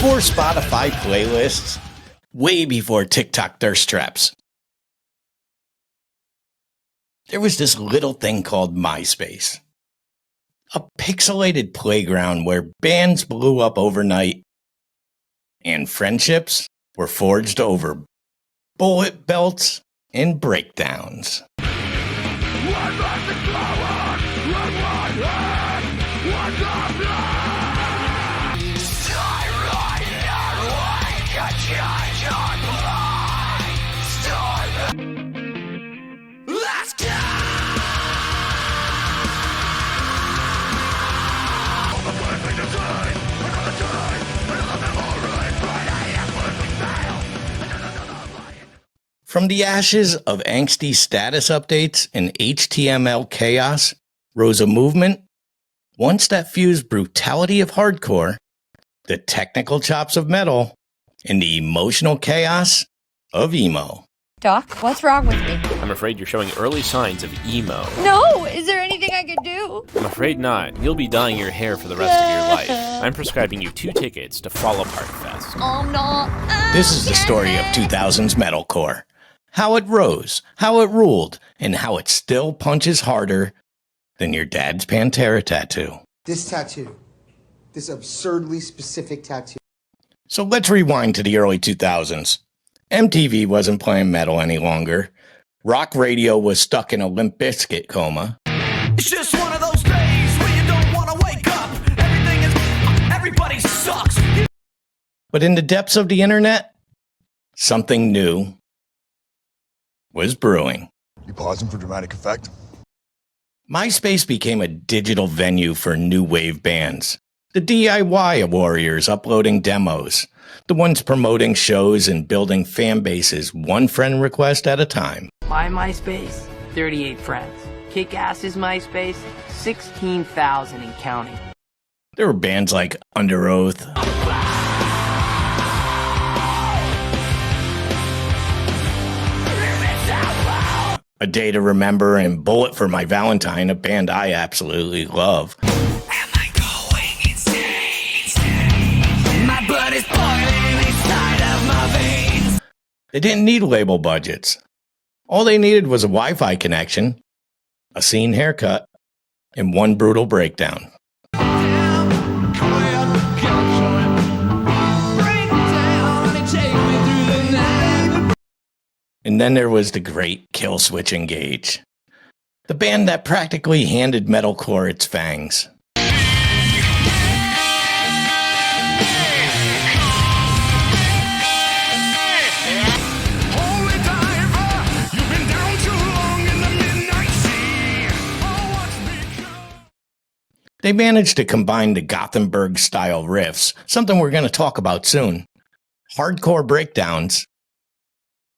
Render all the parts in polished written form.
Before Spotify playlists, way before TikTok thirst traps, there was this little thing called Myspace. A pixelated playground where bands blew up overnight and friendships were forged over bullet belts and breakdowns. From the ashes of angsty status updates and HTML chaos rose a movement, once that fused brutality of hardcore, the technical chops of metal, and the emotional chaos of emo. Doc, what's wrong with me? I'm afraid you're showing early signs of emo. No! Is there anything I could do? I'm afraid not. You'll be dyeing your hair for the rest of your life. I'm prescribing you 2 tickets to Fall Apart Fest. I'm not. This is the story of 2000s metalcore. How it rose, how it ruled, and how it still punches harder than your dad's Pantera tattoo. This tattoo. This absurdly specific tattoo. So let's rewind to the early 2000s. MTV wasn't playing metal any longer. Rock radio was stuck in a Limp Bizkit coma. It's just one of those days where you don't want to wake up. Everybody sucks. But in the depths of the internet, something new was brewing. You pausing for dramatic effect? MySpace became a digital venue for new wave bands. The DIY warriors uploading demos. The ones promoting shows and building fan bases one friend request at a time. My MySpace, 38 friends. Kick-Ass's MySpace, 16,000 and counting. There were bands like Under Oath, A Day to Remember, and Bullet for My Valentine, a band I absolutely love. They didn't need label budgets. All they needed was a Wi-Fi connection, a scene haircut, and one brutal breakdown. And then there was the great Killswitch Engage, the band that practically handed metalcore its fangs. They managed to combine the Gothenburg-style riffs, something we're going to talk about soon, hardcore breakdowns,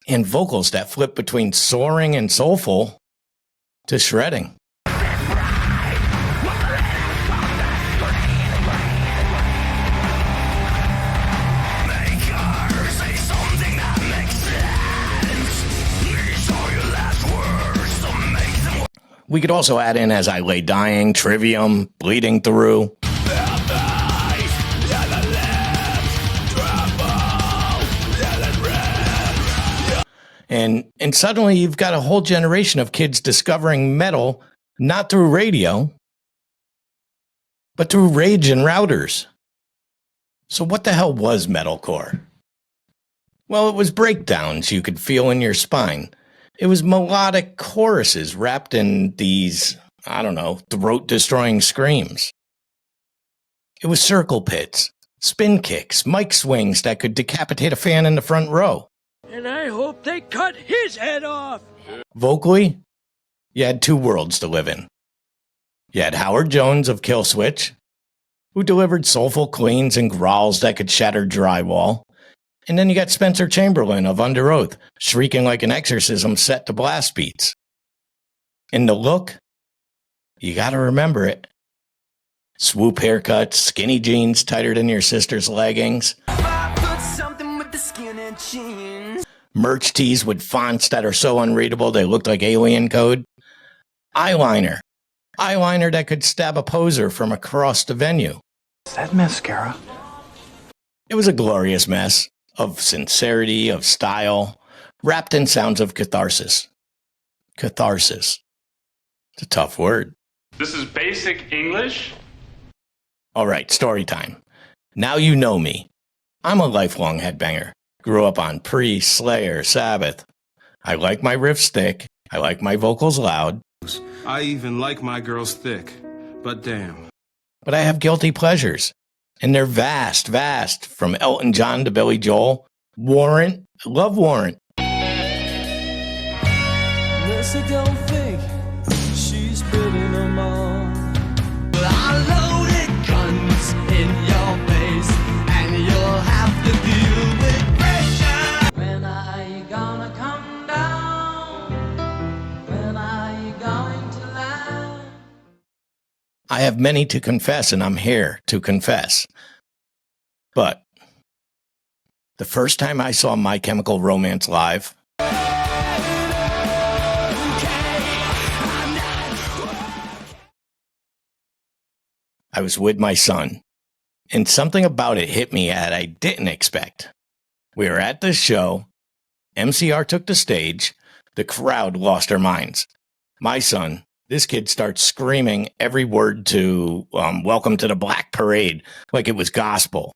and vocals that flip between soaring and soulful to shredding. We could also add in As I Lay Dying, Trivium, Bleeding Through. And suddenly you've got a whole generation of kids discovering metal, not through radio, but through rage and routers. So what the hell was metalcore? Well, it was breakdowns you could feel in your spine. It was melodic choruses wrapped in these, throat-destroying screams. It was circle pits, spin kicks, mic swings that could decapitate a fan in the front row. And I hope they cut his head off. Vocally, you had 2 worlds to live in. You had Howard Jones of Killswitch, who delivered soulful cleans and growls that could shatter drywall. And then you got Spencer Chamberlain of Under Oath, shrieking like an exorcism set to blast beats. And the look, you gotta remember it. Swoop haircuts, skinny jeans tighter than your sister's leggings. Merch tees with fonts that are so unreadable they look like alien code. Eyeliner that could stab a poser from across the venue. Is that mascara? It was a glorious mess of sincerity, of style, wrapped in sounds of catharsis. Catharsis. It's a tough word. This is basic English? All right, story time. Now you know me. I'm a lifelong headbanger. Grew up on Priest, Slayer, Sabbath. I like my riffs thick. I like my vocals loud. I even like my girls thick, but damn. But I have guilty pleasures. And they're vast, vast. From Elton John to Billy Joel. Warrant. Love Warrant. Mercy don't think she's building them all. I loaded guns in your face, and you'll have to deal with pressure. When are you gonna come down? When are you going to land? I have many to confess, and I'm here to confess. But the first time I saw My Chemical Romance live, I was with my son, and something about it hit me that I didn't expect. We were at this show, MCR took the stage, the crowd lost their minds. My son, this kid starts screaming every word to Welcome to the Black Parade like it was gospel.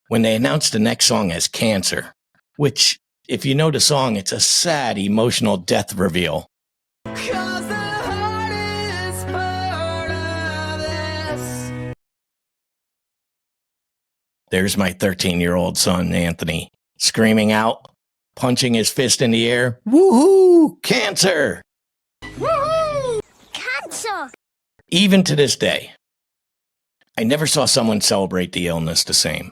When they announced the next song as Cancer, which, if you know the song, it's a sad, emotional death reveal. 'Cause the hardest part of this. There's my 13-year-old son, Anthony, screaming out, punching his fist in the air, woohoo, cancer! Woohoo! Cancer! Even to this day, I never saw someone celebrate the illness the same.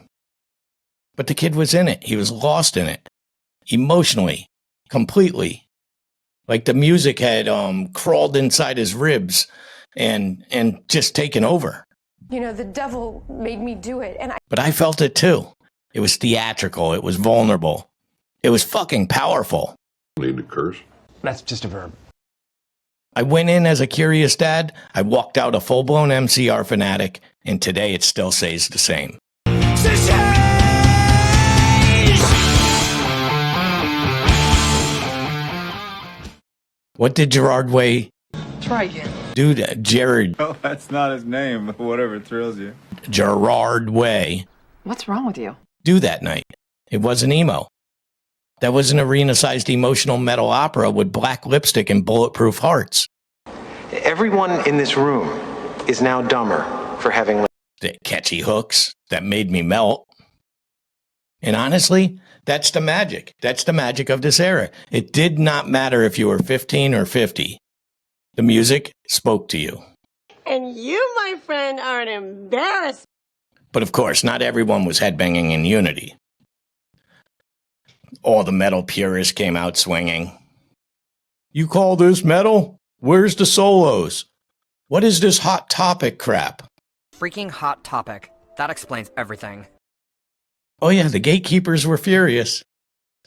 But the kid was in it. He was lost in it. Emotionally, completely. Like the music had crawled inside his ribs and just taken over. You know, the devil made me do it, and But I felt it too. It was theatrical. It was vulnerable. It was fucking powerful. Need to curse? That's just a verb. I went in as a curious dad. I walked out a full-blown MCR fanatic, and today it still stays the same. What did Gerard Way Try again. do to Jared? Oh, that's not his name, but whatever thrills you. Gerard Way What's wrong with you? do that night? It wasn't emo. That was an arena-sized emotional metal opera with black lipstick and bulletproof hearts. Everyone in this room is now dumber for having The catchy hooks that made me melt. And honestly, that's the magic. That's the magic of this era. It did not matter if you were 15 or 50. The music spoke to you. and you, my friend, are an embarrassment. But of course, not everyone was headbanging in unity. All the metal purists came out swinging. You call this metal? Where's the solos? What is this hot topic crap? Freaking hot topic. That explains everything. Oh yeah, the Gatekeepers were furious.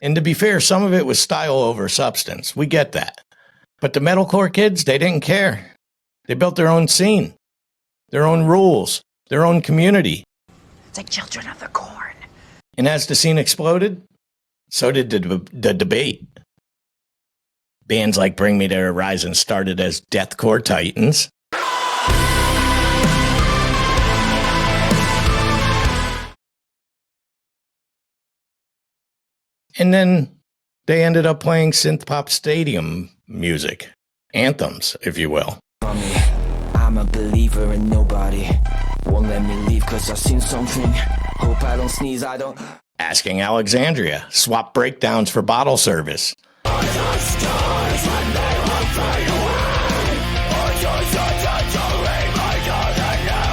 And to be fair, some of it was style over substance. We get that. But the metalcore kids, they didn't care. They built their own scene, their own rules, their own community. It's like children of the corn. And as the scene exploded, so did the debate. Bands like Bring Me the Horizon started as deathcore titans. And then they ended up playing synth pop stadium music. Anthems, if you will. I'm a believer in nobody. Won't let me leave cause I've seen something. Hope I don't sneeze, I don't. Asking Alexandria, swap breakdowns for bottle service.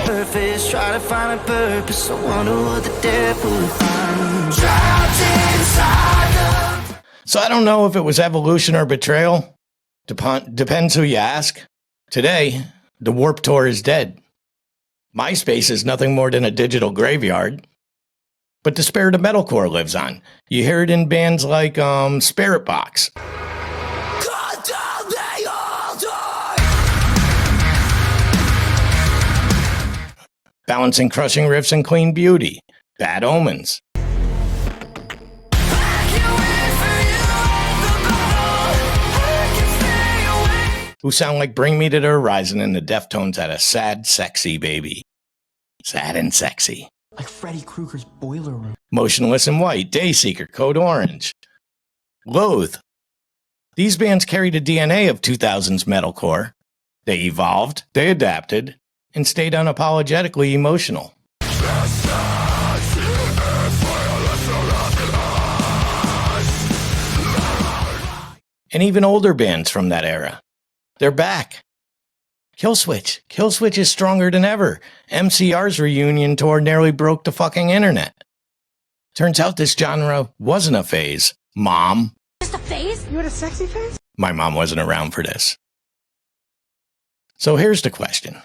Purpose, try to find a purpose. I wonder what the devil will find. Trapped inside the... So I don't know if it was evolution or betrayal. Depends who you ask. Today, the Warped Tour is dead. Myspace is nothing more than a digital graveyard. But the spirit of metalcore lives on. You hear it in bands like Spiritbox. Balancing Crushing Riffs and Clean Beauty, Bad Omens. Who sound like Bring Me to the Horizon, and the Deftones had a Sad, Sexy Baby. Sad and sexy. Like Freddy Krueger's Boiler Room. Motionless in White, Dayseeker, Code Orange. Loathe. These bands carried a DNA of 2000s metalcore. They evolved, they adapted, and stayed unapologetically emotional. And even older bands from that era. They're back. Killswitch. Killswitch is stronger than ever. MCR's reunion tour nearly broke the fucking internet. Turns out this genre wasn't a phase. Mom. Just a phase? You had a sexy phase? My mom wasn't around for this. So here's the question.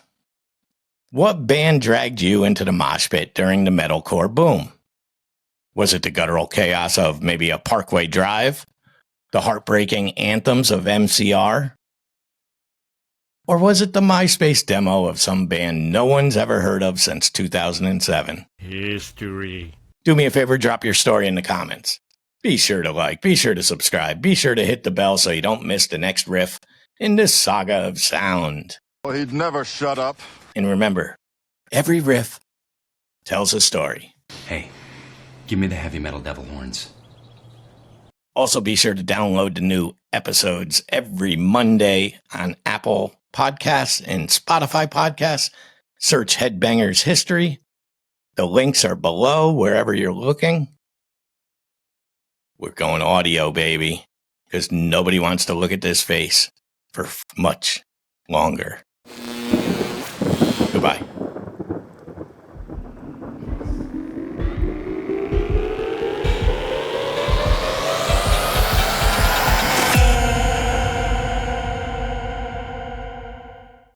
What band dragged you into the mosh pit during the metalcore boom? Was it the guttural chaos of maybe a Parkway Drive? The heartbreaking anthems of MCR? Or was it the MySpace demo of some band no one's ever heard of since 2007? History. Do me a favor, drop your story in the comments. Be sure to like, be sure to subscribe, be sure to hit the bell so you don't miss the next riff in this saga of sound. Well, he'd never shut up. And remember, every riff tells a story. Hey, give me the heavy metal devil horns. Also, be sure to download the new episodes every Monday on Apple Podcasts and Spotify Podcasts. Search Headbangers History. The links are below wherever you're looking. We're going audio, baby, because nobody wants to look at this face for much longer. Goodbye.